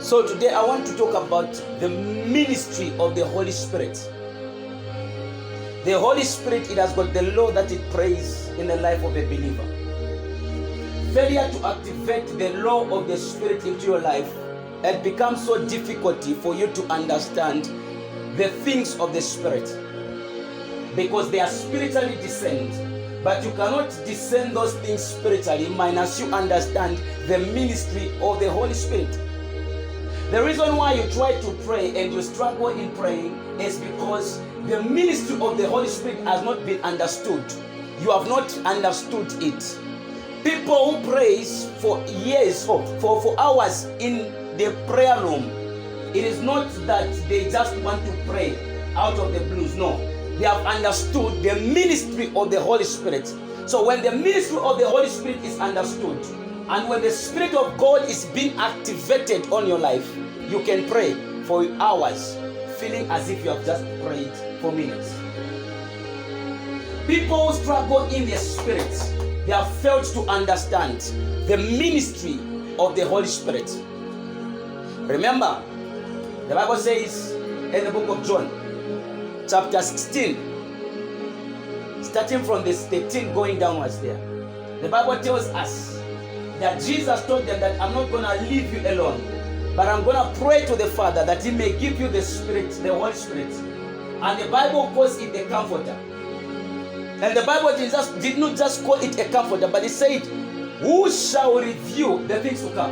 So today I want to talk about the ministry of the Holy Spirit. The Holy Spirit, it has got the law that it plays in the life of a believer. Failure to activate the law of the Spirit into your life, it becomes so difficult for you to understand the things of the Spirit, because they are spiritually discerned, but you cannot discern those things spiritually minus you understand the ministry of the Holy Spirit. The reason why you try to pray and you struggle in praying is because the ministry of the Holy Spirit has not been understood. You have not understood it. People who praise for years or for hours in the prayer room, it is not that they just want to pray out of the blues. No, they have understood the ministry of the Holy Spirit. So when the ministry of the Holy Spirit is understood, and when the Spirit of God is being activated on your life, you can pray for hours, feeling as if you have just prayed for minutes. People who struggle in their spirits, they have failed to understand the ministry of the Holy Spirit. Remember, the Bible says in the book of John, chapter 16, starting from this 13 going downwards there, the Bible tells us that Jesus told them that I'm not going to leave you alone, but I'm going to pray to the Father that He may give you the Spirit, the Holy Spirit. And the Bible calls it the Comforter. And the Bible did not just call it a Comforter, but it said, who shall reveal the things to come?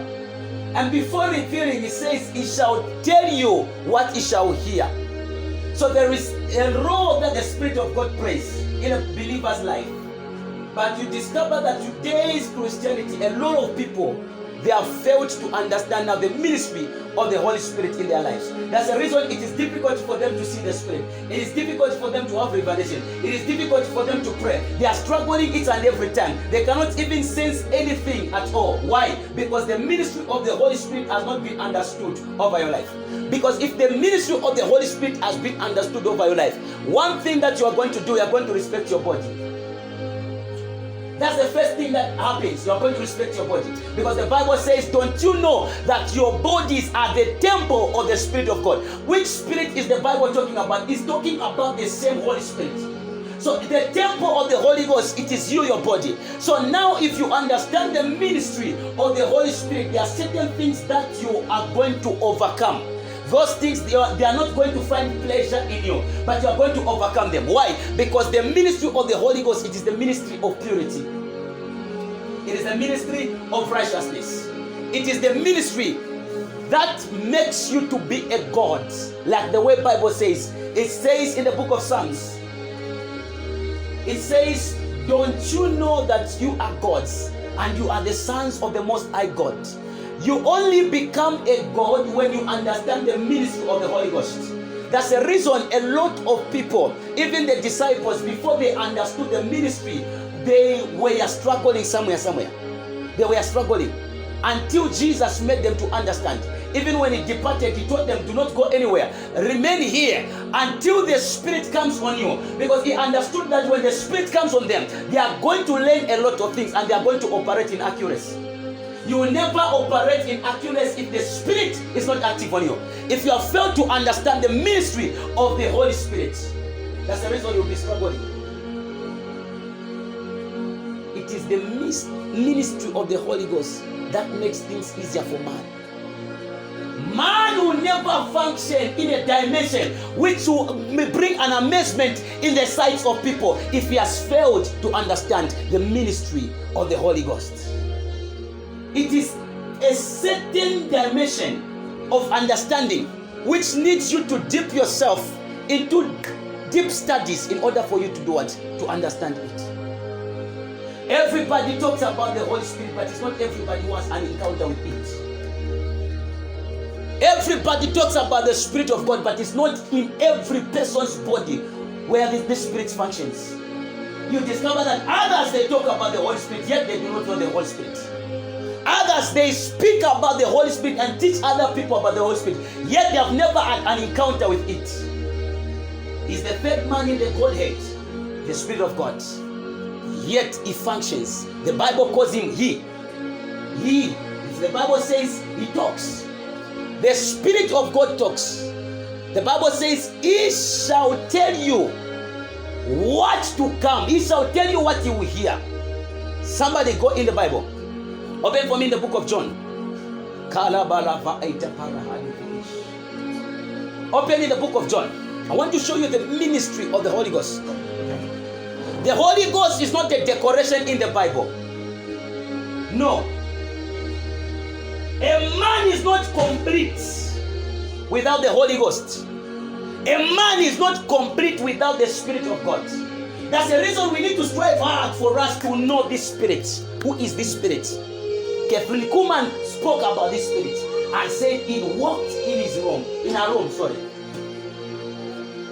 And before revealing, it says, He shall tell you what He shall hear. So there is a role that the Spirit of God plays in a believer's life. But you discover that today's Christianity, a lot of people, they have failed to understand now the ministry of the Holy Spirit in their lives. That's the reason it is difficult for them to see the Spirit. It is difficult for them to have revelation. It is difficult for them to pray. They are struggling each and every time. They cannot even sense anything at all. Why? Because the ministry of the Holy Spirit has not been understood over your life. Because if the ministry of the Holy Spirit has been understood over your life, one thing that you are going to do, you are going to respect your body. That's the first thing that happens. You are going to respect your body. Because the Bible says, don't you know that your bodies are the temple of the Spirit of God? Which Spirit is the Bible talking about? It's talking about the same Holy Spirit. So the temple of the Holy Ghost, it is you, your body. So now if you understand the ministry of the Holy Spirit, there are certain things that you are going to overcome. Those things, they are not going to find pleasure in you, but you are going to overcome them. Why? Because the ministry of the Holy Ghost, it is the ministry of purity. It is the ministry of righteousness. It is the ministry that makes you to be a God, like the way the Bible says. It says in the book of Psalms, it says, don't you know that you are gods and you are the sons of the Most High God? You only become a God when you understand the ministry of the Holy Ghost. That's the reason a lot of people, even the disciples, before they understood the ministry, they were struggling somewhere. They were struggling until Jesus made them to understand. Even when He departed, He told them, do not go anywhere. Remain here until the Spirit comes on you. Because He understood that when the Spirit comes on them, they are going to learn a lot of things and they are going to operate in accuracy. You will never operate in accuracy if the Spirit is not active on you. If you have failed to understand the ministry of the Holy Spirit, that's the reason you'll be struggling. It is the ministry of the Holy Ghost that makes things easier for man. Man will never function in a dimension which will bring an amazement in the sight of people if he has failed to understand the ministry of the Holy Ghost. It is a certain dimension of understanding which needs you to dip yourself into deep studies in order for you to do what? To understand it. Everybody talks about the Holy Spirit, but it's not everybody who has an encounter with it. Everybody talks about the Spirit of God, but it's not in every person's body where this Spirit functions. You discover that others, they talk about the Holy Spirit, yet they do not know the Holy Spirit. Others, they speak about the Holy Spirit and teach other people about the Holy Spirit, yet they have never had an encounter with it. He's the third man in the Godhead, the Spirit of God. Yet he functions. The Bible calls him He. The Bible says he talks. the Spirit of God talks. The Bible says, He shall tell you what to come. He shall tell you what you will hear. Somebody go in the Bible. Open for me in the book of John. Open in the book of John. I want to show you the ministry of the Holy Ghost. The Holy Ghost is not a decoration in the Bible. No. A man is not complete without the Holy Ghost. A man is not complete without the Spirit of God. That's the reason we need to strive hard for us to know this Spirit. Who is this Spirit? Catherine Kuhlman spoke about this Spirit and said it walked in his room, in her room, sorry.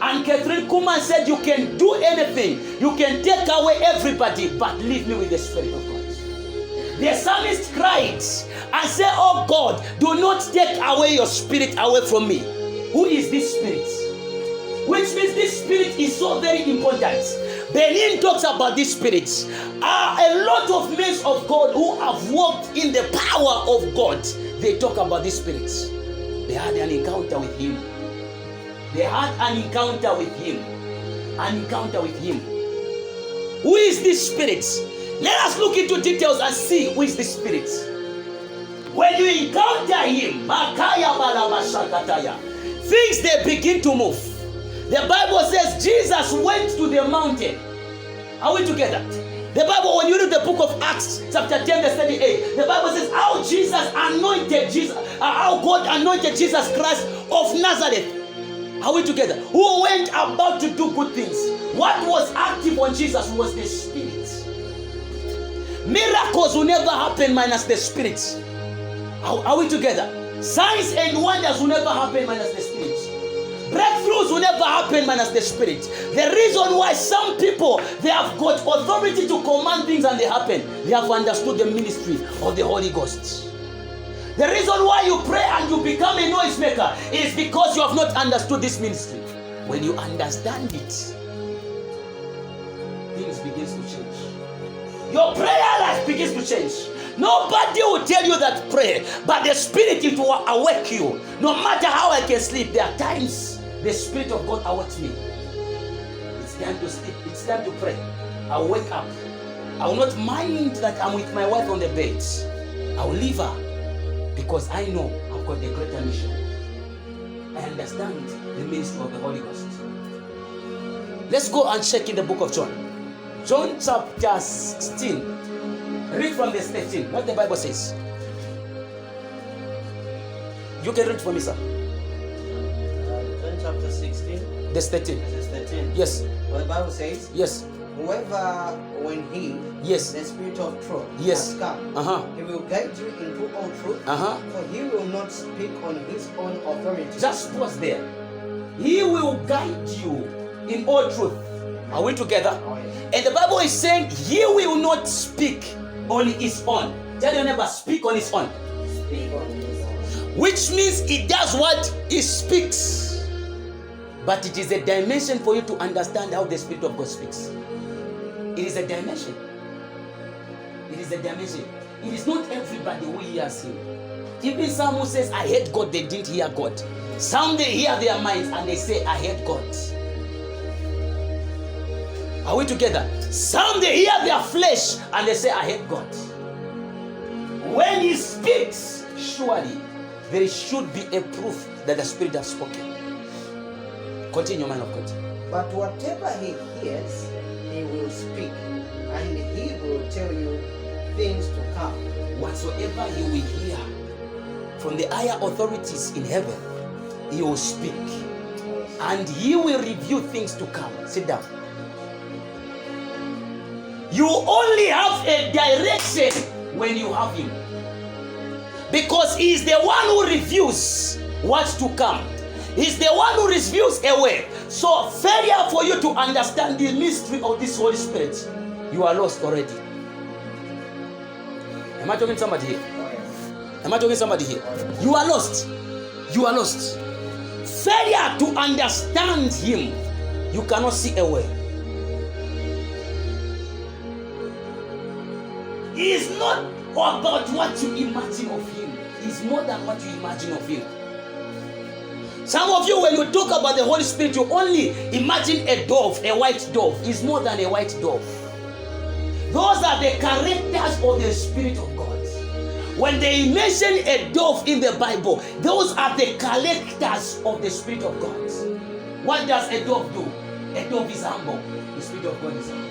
And Catherine Kuhlman said, you can do anything. You can take away everybody, but leave me with the Spirit of God. The psalmist cried and said, oh God, do not take away your Spirit away from me. Who is this Spirit? Which means this Spirit is so very important. Benin talks about this Spirit. A lot of men of God who have walked in the power of God, they talk about this Spirit. They had an encounter with Him. They had an encounter with Him. An encounter with Him. Who is this Spirit? Let us look into details and see who is this Spirit. When you encounter Him, things they begin to move. The Bible says Jesus went to the mountain. Are we together? The Bible, when you read the book of Acts, chapter 10, verse 38, the Bible says how how God anointed Jesus Christ of Nazareth. Are we together? Who went about to do good things. What was active on Jesus was the Spirit. Miracles will never happen minus the Spirit. Are we together? Signs and wonders will never happen minus the Spirit. Breakthroughs will never happen minus the Spirit. The reason why some people, they have got authority to command things and they happen, they have understood the ministry of the Holy Ghost. The reason why you pray and you become a noisemaker is because you have not understood this ministry. When you understand it, things begins to change. Your prayer life begins to change. Nobody will tell you that pray, but the Spirit, it will awake you. No matter how I can sleep, there are times the Spirit of God awakes me. It's time to sleep. It's time to pray. I will wake up. I will not mind that I'm with my wife on the bed. I will leave her because I know I've got the greater mission. I understand the ministry of the Holy Ghost. Let's go and check in the book of John. John chapter 16. Read from verse 13. What the Bible says. You can read for me, sir. John chapter 16. Verse 13. Verse 13. Yes. Well, the Bible says, yes. Whoever, when He, yes, the Spirit of truth, yes, has come, He will guide you into all truth, for He will not speak on His own authority. Just pause there. He will guide you in all truth. Are we together? Oh, yes. And the Bible is saying He will not speak on His own. Tell your neighbor, speak on His own. Speak on His own. Which means He does what He speaks. But it is a dimension for you to understand how the Spirit of God speaks. It is a dimension. It is a dimension. It is not everybody who hears Him. Even some who says, I hate God, they didn't hear God. Some they hear their minds and they say, I hate God. Are we together? Some they hear their flesh and they say, I hate God. When He speaks, surely there should be a proof that the Spirit has spoken. Continue, man of God. But whatever He hears, He will speak, and He will tell you things to come. Whatsoever He will hear from the higher authorities in heaven, He will speak. And He will reveal things to come. Sit down. You only have a direction when you have Him. Because He is the one who reveals what's to come. He's the one who reveals a way. So failure for you to understand the mystery of this Holy Spirit, you are lost already. Am I talking to somebody here? Am I talking to somebody here? You are lost. You are lost. Failure to understand Him, you cannot see a way. He is not about what you imagine of Him. He is more than what you imagine of Him. Some of you, when you talk about the Holy Spirit, you only imagine a dove, a white dove. It's more than a white dove. Those are the characters of the Spirit of God. When they mention a dove in the Bible, those are the characters of the Spirit of God. What does a dove do? A dove is humble. The Spirit of God is humble.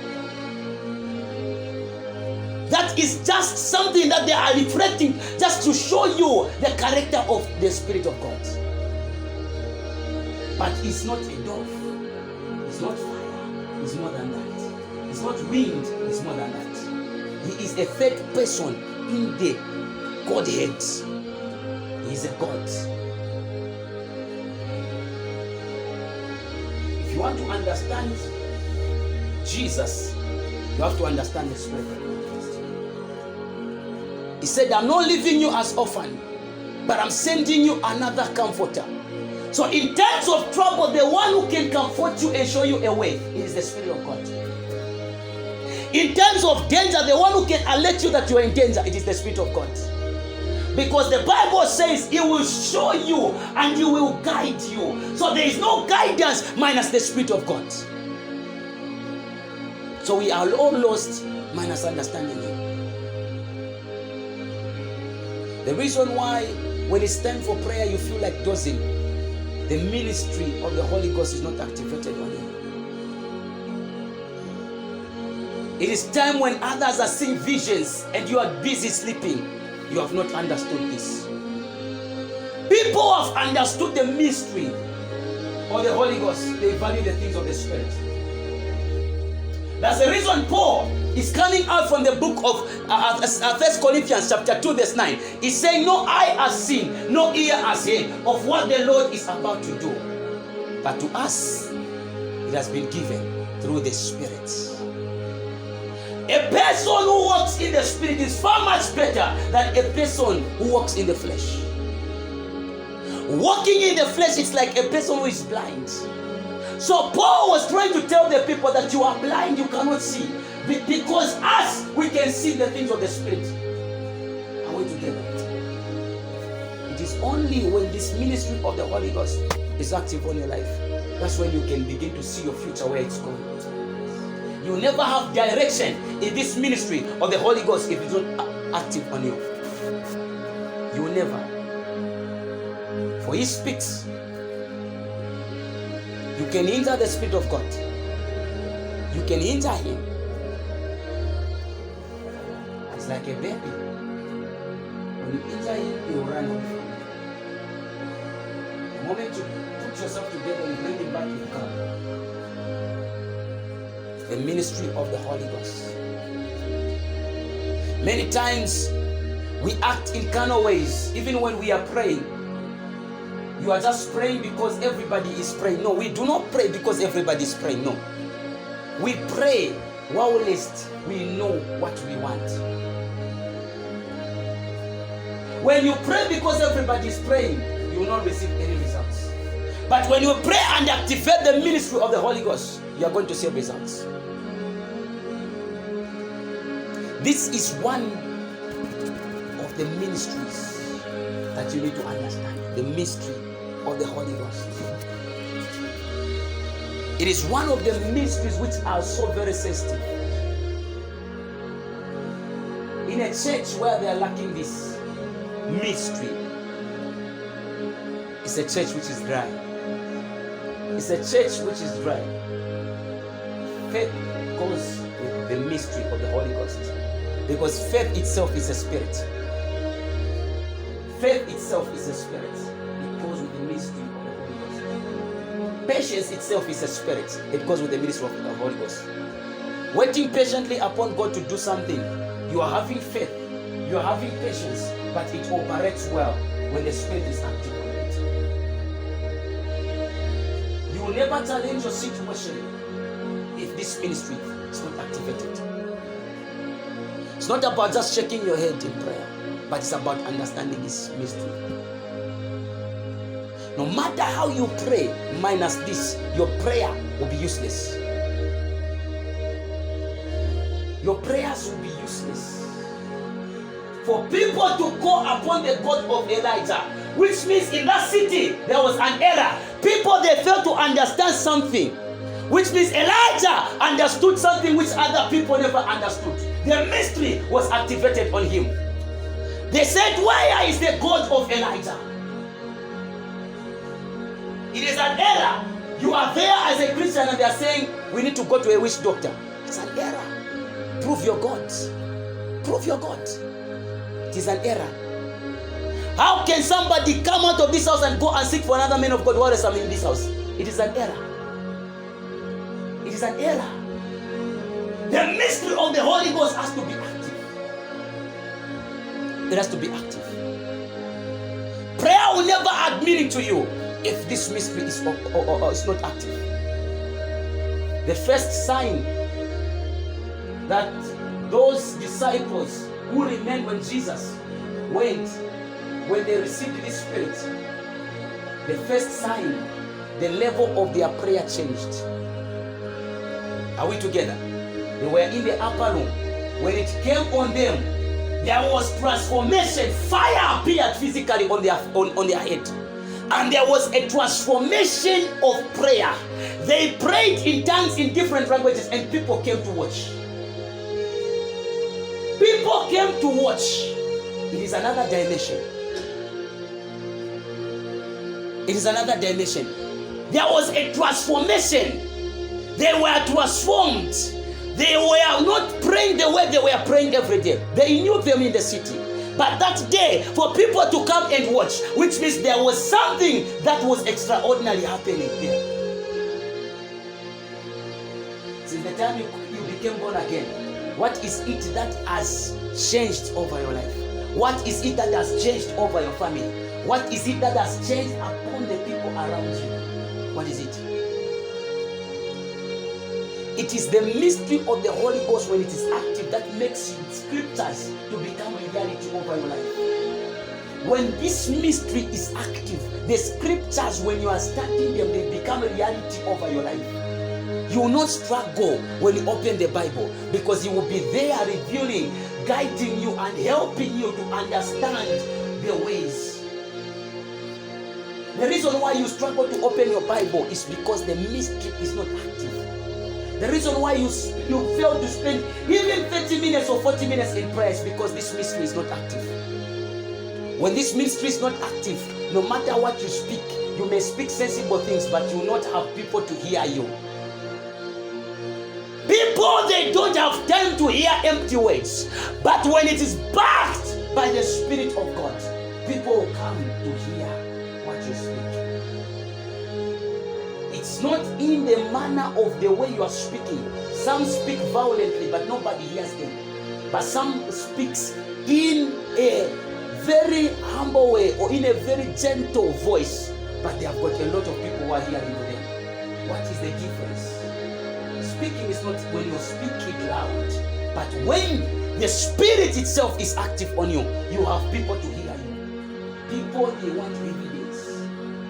That is just something that they are reflecting just to show you the character of the Spirit of God. But it's not a dove. It's not fire. It's more than that. It's not wind. It's more than that. He is a third person in the Godhead. He is a God. If you want to understand Jesus, you have to understand the Spirit of God. He said, I'm not leaving you as orphan, but I'm sending you another comforter. So in times of trouble, the one who can comfort you and show you a way is the Spirit of God. In times of danger, the one who can alert you that you are in danger, it is the Spirit of God. Because the Bible says He will show you and He will guide you. So there is no guidance minus the Spirit of God. So we are all lost minus understanding Him. The reason why when it's time for prayer you feel like dozing, the ministry of the Holy Ghost is not activated on you. It is time when others are seeing visions and you are busy sleeping. You have not understood this. People have understood the mystery of the Holy Ghost. They value the things of the Spirit. That's the reason Paul is coming out from the book of 1 Corinthians chapter 2 verse 9. He's saying, no eye has seen, no ear has heard of what the Lord is about to do. But to us, it has been given through the Spirit. A person who walks in the Spirit is far much better than a person who walks in the flesh. Walking in the flesh is like a person who is blind. So Paul was trying to tell the people that you are blind, you cannot see. Because us, we can see the things of the Spirit. Are we together? It is only when this ministry of the Holy Ghost is active on your life, that's when you can begin to see your future where it's going. You never have direction in this ministry of the Holy Ghost if it's not active on you. You will never. For He speaks. You can hinder the Spirit of God. You can hinder Him. It's like a baby. When you hinder Him, He will run away from you. The moment you put yourself together, you bring Him back, He come. The ministry of the Holy Ghost. Many times we act in carnal ways, even when we are praying. You are just praying because everybody is praying. No, we do not pray because everybody is praying. No. We pray whilst we know what we want. When you pray because everybody is praying, you will not receive any results. But when you pray and activate the ministry of the Holy Ghost, you are going to see results. This is one of the ministries that you need to understand. The mystery of the Holy Ghost. It is one of the mysteries which are so very sensitive. In a church where they are lacking this mystery, it's a church which is dry. It's a church which is dry. Faith goes with the mystery of the Holy Ghost. Because faith itself is a spirit. Faith itself is a spirit. It goes with the mystery of the Holy Ghost. Patience itself is a spirit. It goes with the ministry of the Holy Ghost. Waiting patiently upon God to do something. You are having faith. You are having patience. But it operates well when the Spirit is active on it. You will never challenge your situation if this ministry is not activated. It's not about just shaking your head in prayer, but it's about understanding this mystery. No matter how you pray, minus this, your prayer will be useless. Your prayers will be useless. For people to call upon the God of Elijah, which means in that city there was an error. People, they failed to understand something, which means Elijah understood something which other people never understood. The mystery was activated on him. They said, where is the God of Elijah? It is an error. You are there as a Christian and they are saying, we need to go to a witch doctor. It's an error. Prove your God. Prove your God. It is an error. How can somebody come out of this house and go and seek for another man of God while I'm in this house? It is an error. It is an error. The mystery of the Holy Ghost has to be active. It has to be active. Prayer will never add meaning to you if this mystery is not active. The first sign that those disciples who remained when Jesus went, when they received this Spirit, the first sign, the level of their prayer changed. Are we together? They were in the upper room. When it came on them, there was transformation. Fire appeared physically on their head. And there was a transformation of prayer. They prayed in tongues in different languages and people came to watch. People came to watch. It is another dimension. It is another dimension. There was a transformation. They were transformed. They were not praying the way they were praying every day. They knew them in the city. But that day, for people to come and watch, which means there was something that was extraordinary happening there. Since the time you became born again, what is it that has changed over your life? What is it that has changed over your family? What is it that has changed upon the people around you? What is it? It is the mystery of the Holy Ghost when it is active that makes scriptures to become a reality over your life. When this mystery is active, the scriptures, when you are studying them, they become a reality over your life. You will not struggle when you open the Bible because He will be there revealing, guiding you and helping you to understand the ways. The reason why you struggle to open your Bible is because the mystery is not active. The reason why you fail to spend even 30 minutes or 40 minutes in prayer is because this mystery is not active. When this mystery is not active, no matter what you speak, you may speak sensible things, but you will not have people to hear you. People, they don't have time to hear empty words. But when it is backed by the Spirit of God, people will come to hear what you speak. It's not in the manner of the way you are speaking. Some speak violently, but nobody hears them. But some speaks in a very humble way or in a very gentle voice. But they have got a lot of people who are hearing them. What is the difference? Speaking is not when you speak it loud, but when the Spirit itself is active on you, you have people to hear you. People, they want evidence.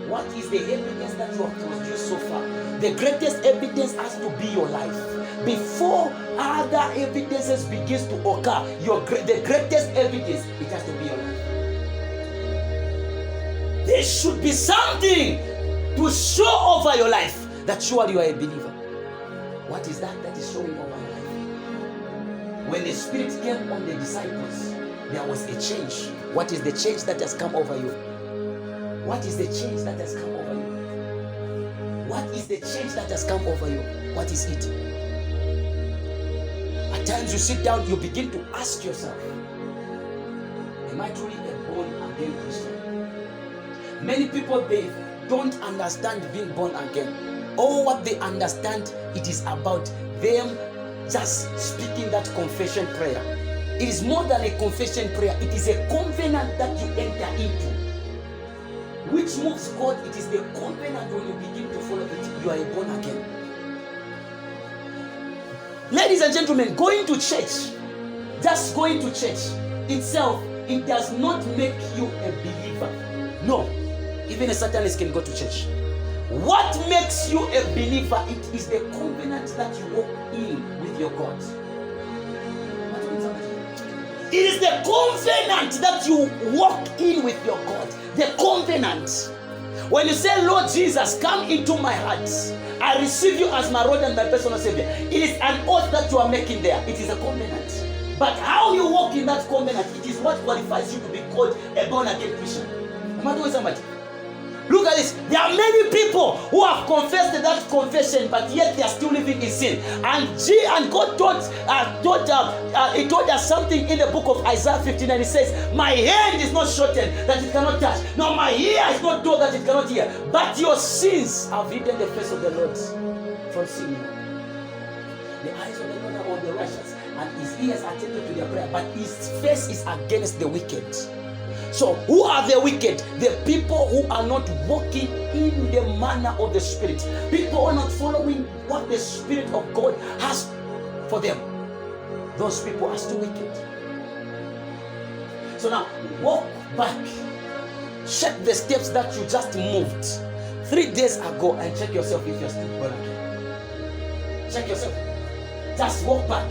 What is the evidence that you have produced so far? The greatest evidence has to be your life. Before other evidences begins to occur, the greatest evidence, it has to be your life. There should be something to show over your life that surely you are a believer. What is that that is showing over your life? When the Spirit came on the disciples, there was a change. What is the change that has come over you? What is the change that has come over you? What is the change that has come over you? What is it? At times you sit down, you begin to ask yourself, am I truly a born again Christian? Many people, they don't understand being born again. All what they understand, it is about them just speaking that confession prayer. It is more than a confession prayer. It is a covenant that you enter into. Which moves God, it is the covenant when you begin to follow it, you are a born again. Ladies and gentlemen, going to church, just going to church itself, it does not make you a believer. No, even a Satanist can go to church. What makes you a believer? It is the covenant that you walk in with your God. It is the covenant that you walk in with your God The covenant. When you say, Lord Jesus, come into my heart, I receive you as my Lord and my personal Savior, it is an oath that you are making there. It is a covenant. But how you walk in that covenant, it is what qualifies you to be called a born-again Christian. Look at this. There are many people who have confessed that confession, but yet they are still living in sin. And God He told us something in the book of Isaiah 59. He says, my hand is not shortened that it cannot touch, nor my ear is not dull that it cannot hear. But your sins have hidden the face of the Lord from seeing. The eyes of the Lord are on the righteous, and his ears are attentive to their prayer, but his face is against the wicked. So who are the wicked? The people who are not walking in the manner of the Spirit. People who are not following what the Spirit of God has for them. Those people are still wicked. So now, walk back. Check the steps that you just moved 3 days ago and check yourself if you're still born again. Check yourself. Just walk back.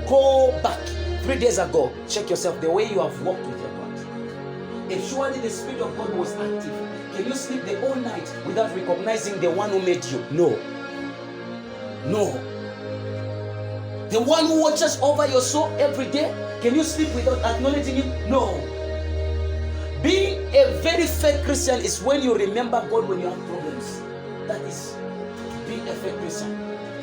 Go back. 3 days ago, check yourself the way you have walked with your God. If surely the Spirit of God was active, can you sleep the whole night without recognizing the one who made you? No. No. The one who watches over your soul every day, can you sleep without acknowledging him? No. Being a very fake Christian is when you remember God when you have problems. That is being a fake Christian.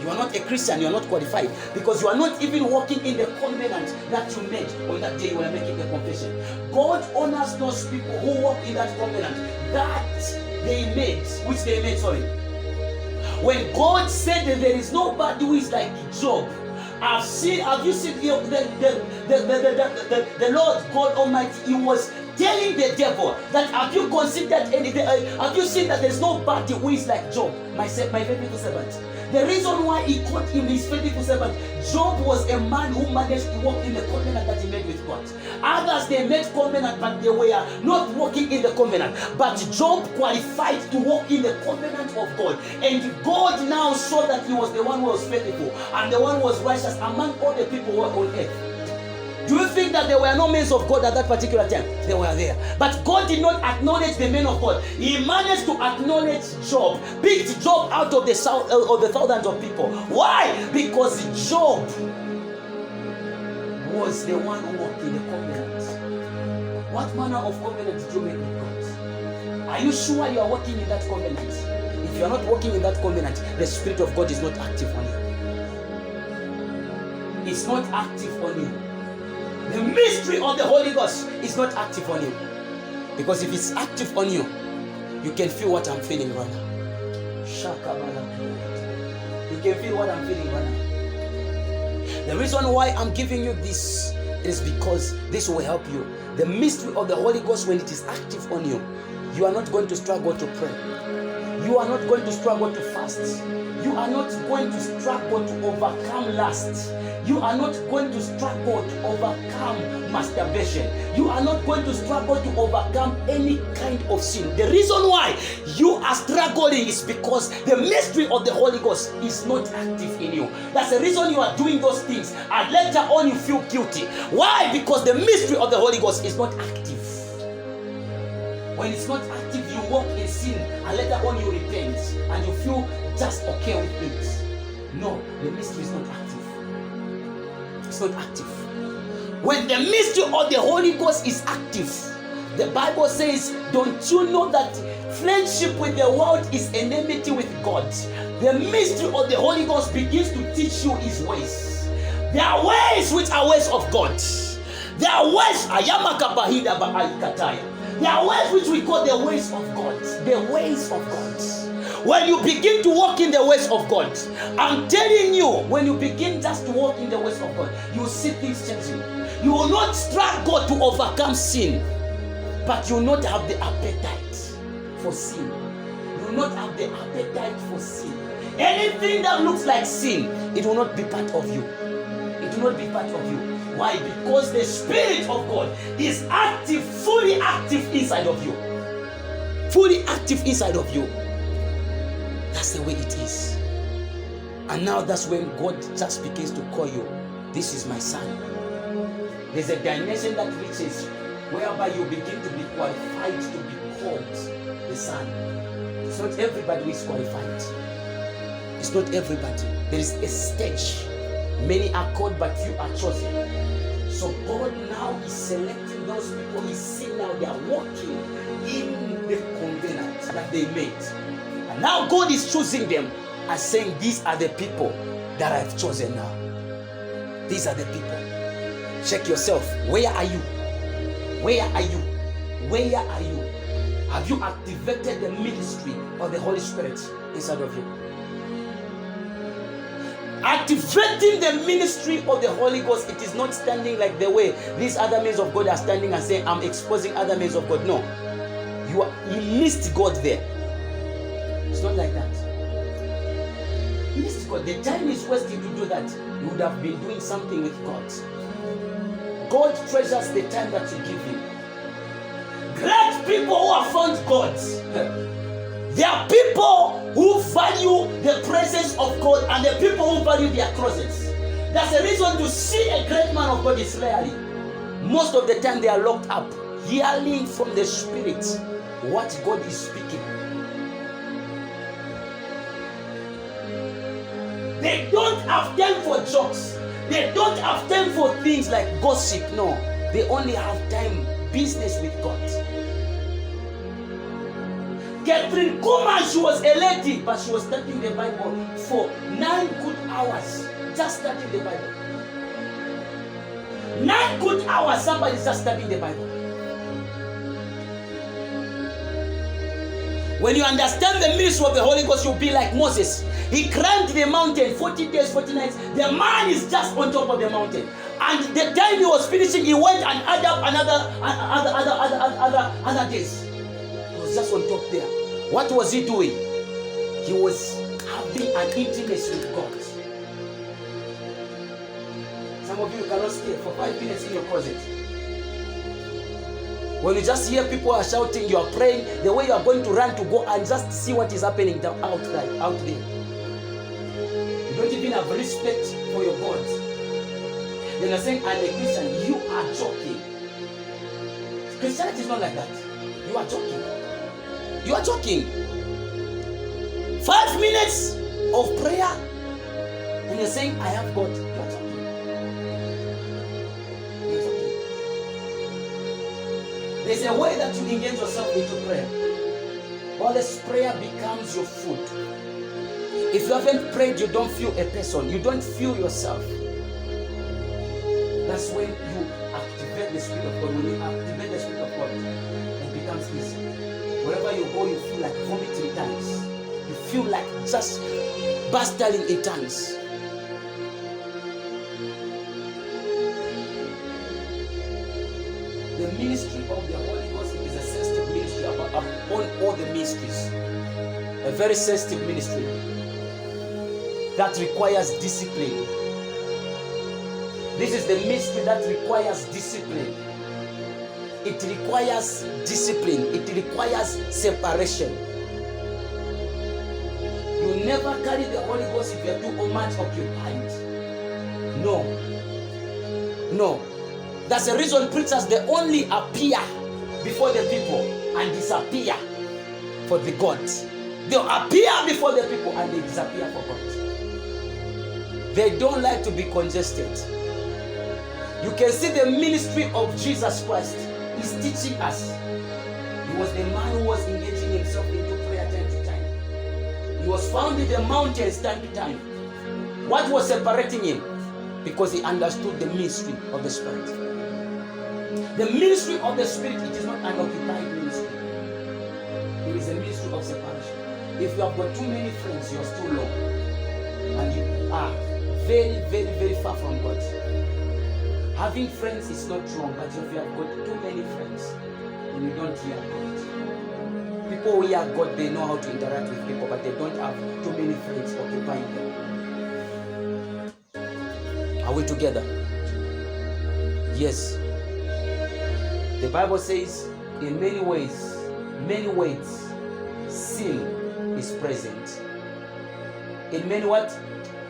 You are not a Christian, you are not qualified, because you are not even walking in the covenant that you made on that day you were making the confession. God honors those people who walk in that covenant that they made, When God said that there is nobody who is like Job, have you seen the Lord God Almighty? He was telling the devil that have you considered anything? Have you seen that there's nobody who is like Job, my faithful servant? The reason why he called him his faithful servant, Job was a man who managed to walk in the covenant that he made with God. Others, they made covenant, but they were not walking in the covenant. But Job qualified to walk in the covenant of God. And God now saw that he was the one who was faithful and the one who was righteous among all the people who were on earth. Do you think that there were no men of God at that particular time? They were there. But God did not acknowledge the men of God. He managed to acknowledge Job, picked Job out of the thousands of people. Why? Because Job was the one who walked in the covenant. What manner of covenant did you make with God? Are you sure you are walking in that covenant? If you are not walking in that covenant, the Spirit of God is not active on you. It's not active on you. The mystery of the Holy Ghost is not active on you. Because if it's active on you, you can feel what I'm feeling right now. You can feel what I'm feeling right now. The reason why I'm giving you this is because this will help you. The mystery of the Holy Ghost, when it is active on you, you are not going to struggle to pray. You are not going to struggle to fast. You are not going to struggle to overcome lust. You are not going to struggle to overcome masturbation. You are not going to struggle to overcome any kind of sin. The reason why you are struggling is because the mystery of the Holy Ghost is not active in you. That's the reason you are doing those things, and later on you feel guilty. Why? Because the mystery of the Holy Ghost is not active. When it's not active, you walk in sin, and later on you repent and you feel just okay with it. No, the mystery is not active. It's not active. When the mystery of the Holy Ghost is active, the Bible says, don't you know that friendship with the world is enmity with God? The mystery of the Holy Ghost begins to teach you his ways. There are ways which are ways of God. There are ways, there are ways which we call the ways of God. The ways of God. When you begin to walk in the ways of God, I'm telling you, when you begin just to walk in the ways of God, you will see things changing. You will not struggle to overcome sin, but you will not have the appetite for sin. You will not have the appetite for sin. Anything that looks like sin, it will not be part of you. It will not be part of you. Why? Because the Spirit of God is active, fully active inside of you. Fully active inside of you. That's the way it is. And now that's when God just begins to call you. This is my son. There's a dimension that reaches whereby you begin to be qualified to be called called the Son. It's not everybody who is qualified. It's not everybody. There is a stage. Many are called, but few are chosen. So God now is selecting those people. He's seeing now they are walking in the covenant that they made. And now God is choosing them and saying, these are the people that I've chosen now. These are the people. Check yourself. Where are you? Where are you? Where are you? Have you activated the ministry of the Holy Spirit inside of you? Activating the ministry of the Holy Ghost, it is not standing like the way these other men of God are standing and saying, I'm exposing other men of God. No. You missed God there. It's not like that. You missed God. The time is wasted to do that. You would have been doing something with God. God treasures the time that you give Him. Great people who have found God. There are people who value the presence of God and the people who value their closets. That's the reason to see a great man of God is rarely. Most of the time they are locked up, hearing from the Spirit what God is speaking. They don't have time for jokes. They don't have time for things like gossip. No, they only have time, business with God. Catherine Kuhlman, she was a lady, but she was studying the Bible for 9 good hours. Just studying the Bible. 9 good hours, somebody's just studying the Bible. When you understand the ministry of the Holy Ghost, you'll be like Moses. He climbed the mountain 40 days, 40 nights. The man is just on top of the mountain. And the time he was finishing, he went and added up other days. He was just on top there. What was he doing? He was having an intimacy with God. Some of you cannot stay for 5 minutes in your closet. When you just hear people are shouting, you are praying, the way you are going to run to go and just see what is happening out there. You don't even have respect for your God. Then you're saying, I'm a Christian. You are joking. Christianity is not like that. You are joking. You are joking. 5 minutes of prayer, and you're saying, I have God. You are joking. You are joking. There's a way that you engage yourself into prayer. All this prayer becomes your food. If you haven't prayed, you don't feel a person. You don't feel yourself. That's when you activate the Spirit of God. When you activate the Spirit of God, it becomes easy. Wherever you go, you feel like vomiting tongues. You feel like just bursting in tongues. The ministry of the Holy Ghost is a sensitive ministry upon all the ministries. A very sensitive ministry that requires discipline. This is the ministry that requires discipline. It requires discipline. It requires separation. You never carry the Holy Ghost if you are too much occupied. No. No. That's the reason preachers, they only appear before the people and disappear for the gods. They appear before the people and they disappear for God. They don't like to be congested. You can see the ministry of Jesus Christ. He's teaching us. He was the man who was engaging himself into prayer time to time. He was found in the mountains time to time. What was separating him? Because he understood the ministry of the Spirit. The ministry of the Spirit, it is not an occupied ministry. It is a ministry of separation. If you have got too many friends, you are still low. And you are very, very, very far from God. Having friends is not wrong, but if you have got too many friends, then you don't hear God. People who hear God, they know how to interact with people, but they don't have too many friends occupying them. Are we together? Yes. The Bible says, in many ways, sin is present. In many what?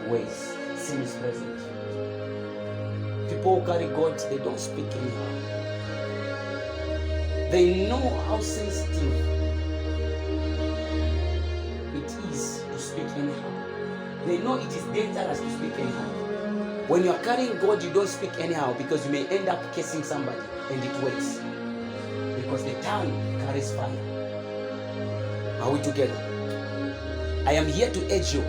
Ways, sin is present. People who carry God, they don't speak anyhow. They know how sensitive they know it is dangerous to speak anyhow. When you are carrying God, you don't speak anyhow because you may end up cursing somebody, and it works. Because the tongue carries fire. Are we together? I am here to urge you.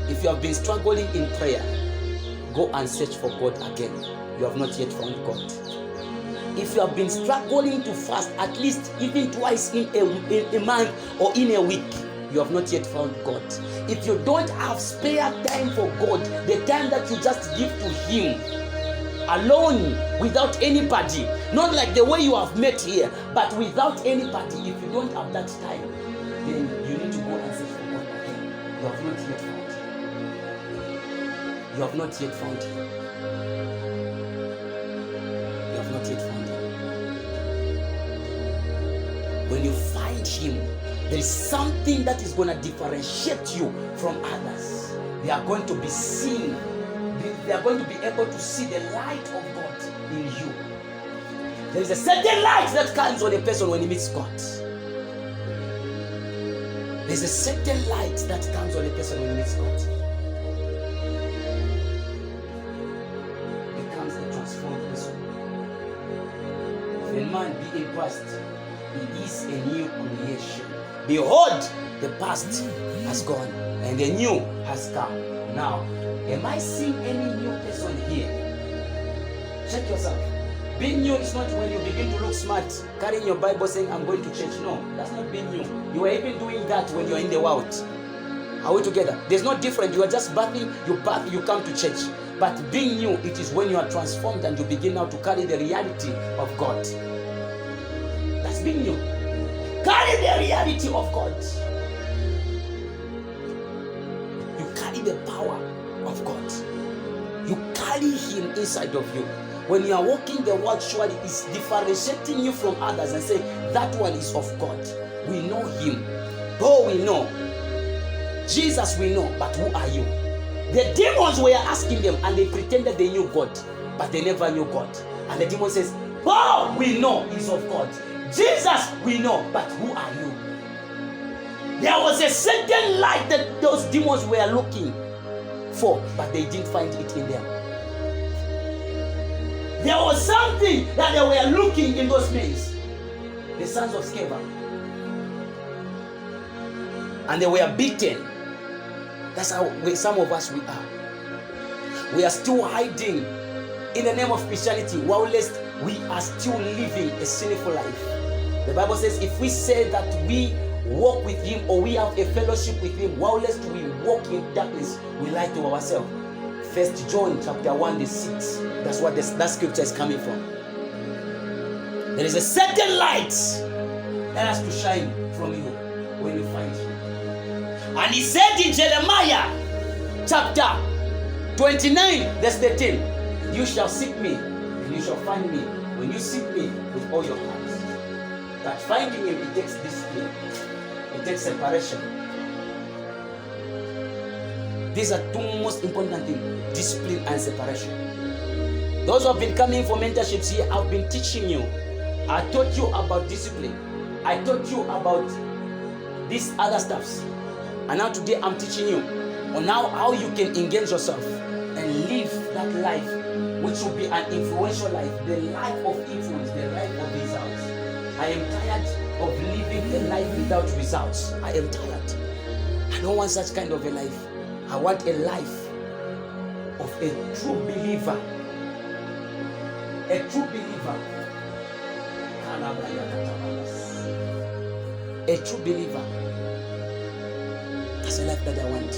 If you have been struggling in prayer, go and search for God again. You have not yet found God. If you have been struggling to fast at least even twice in a month or in a week, you have not yet found God. If you don't have spare time for God, the time that you just give to Him alone, without anybody, not like the way you have met here, but without anybody, if you don't have that time, then you need to go and search for God again. You have not yet found Him. You have not yet found Him. You have not yet found Him. When you find Him, there is something that is going to differentiate you from others. They are going to be seen. They are going to be able to see the light of God in you. There is a certain light that comes on a person when he meets God. There is a certain light that comes on a person when he meets God. He becomes a transformed person. If a man be in Christ, he is a new creation. Behold, the past has gone and the new has come. Now, am I seeing any new person here? Check yourself. Being new is not when you begin to look smart, carrying your Bible saying, I'm going to church. No, that's not being new. You are even doing that when you're in the world. Are we together? There's no difference. You are just bathing, you come to church. But being new, it is when you are transformed and you begin now to carry the reality of God. That's being new. Carry the reality of God. You carry the power of God. You carry Him inside of you. When you are walking the world, surely it's differentiating you from others and say, that one is of God. We know Him. Oh, we know. Jesus we know, but who are you? The demons were asking them and they pretended they knew God, but they never knew God. And the demon says, oh, we know is of God. Jesus we know, but who are you? There was a certain light that those demons were looking for, but they didn't find it in them. There was something that they were looking in those men, the sons of Sceva. And they were beaten. That's how some of us we are. We are still hiding in the name of Christianity, while we are still living a sinful life. The Bible says if we say that we walk with Him or we have a fellowship with Him, while we walk in darkness, we lie to ourselves. 1 John chapter 1 verse 6. That's what that scripture is coming from. There is a certain light that has to shine from you when you find Him. And He said in Jeremiah chapter 29 verse 13, you shall seek me and you shall find me when you seek me with all your heart. But finding Him, it takes discipline. It takes separation. These are two most important things: discipline and separation. Those who have been coming for mentorships here, I've been teaching you. I taught you about discipline. I taught you about these other stuffs. And now today I'm teaching you on how you can engage yourself and live that life, which will be an influential life, the life of influence, the life of results. I am tired of living a life without results. I am tired. I don't want such kind of a life. I want a life of a true believer. A true believer. A true believer. That's a life that I want.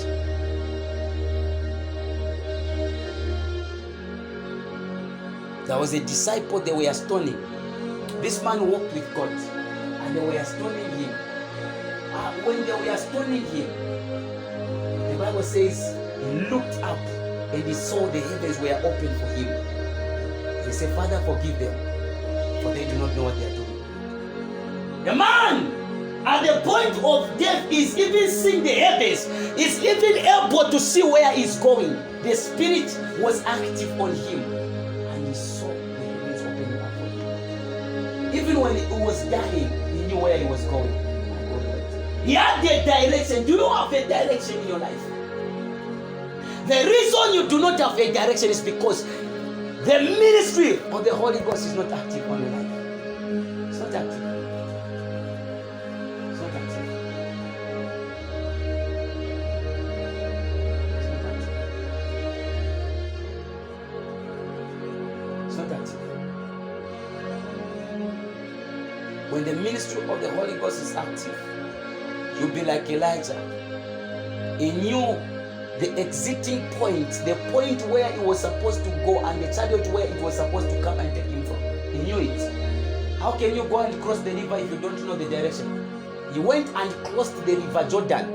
There was a disciple they were stoning. This man walked with God and they were stoning him. When they were stoning him, the Bible says he looked up and he saw the heavens were open for him. And he said, Father, forgive them, for they do not know what they are doing. The man at the point of death is even seeing the heavens, is even able to see where he's going. The Spirit was active on him and he saw the heavens opening up for him. Even when he was dying, he knew where he was going. He had the direction. Do you have a direction in your life? The reason you do not have a direction is because the ministry of the Holy Ghost is not active on your life. It's not active. It's not active. It's not active. When the ministry of the Holy Ghost is active, you'll be like Elijah. He knew the exiting point, the point where he was supposed to go, and the chariot where it was supposed to come and take him from. He knew it. How can you go and cross the river if you don't know the direction? He went and crossed the river Jordan.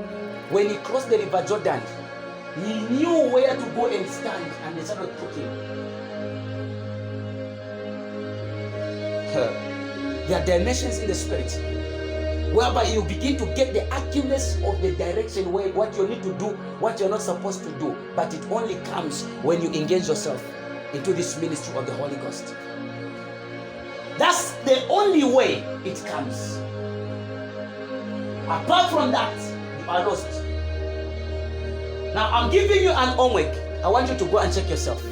When he crossed the river Jordan, he knew where to go and stand, and the chariot took him. There are dimensions in the spirit whereby you begin to get the accuracy of the direction where what you need to do, what you're not supposed to do. But it only comes when you engage yourself into this ministry of the Holy Ghost. That's the only way it comes. Apart from that, you are lost. Now I'm giving you an homework. I want you to go and check yourself.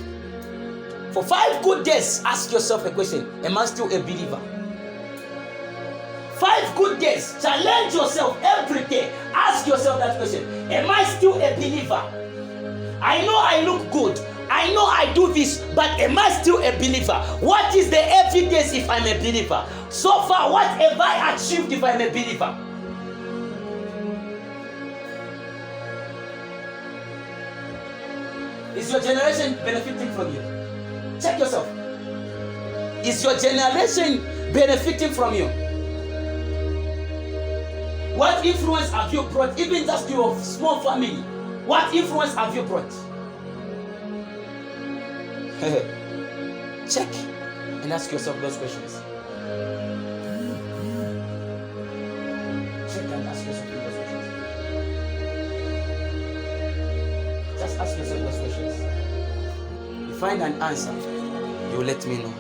For 5 good days, ask yourself a question. Am I still a believer? 5 good days. Challenge yourself every day. Ask yourself that question. Am I still a believer? I know I look good. I know I do this, but am I still a believer? What is the evidence if I'm a believer? So far, what have I achieved if I'm a believer? Is your generation benefiting from you? Check yourself. Is your generation benefiting from you? What influence have you brought, even just your small family? What influence have you brought? Check and ask yourself those questions. Check and ask yourself those questions. Just ask yourself those questions. You find an answer, you let me know.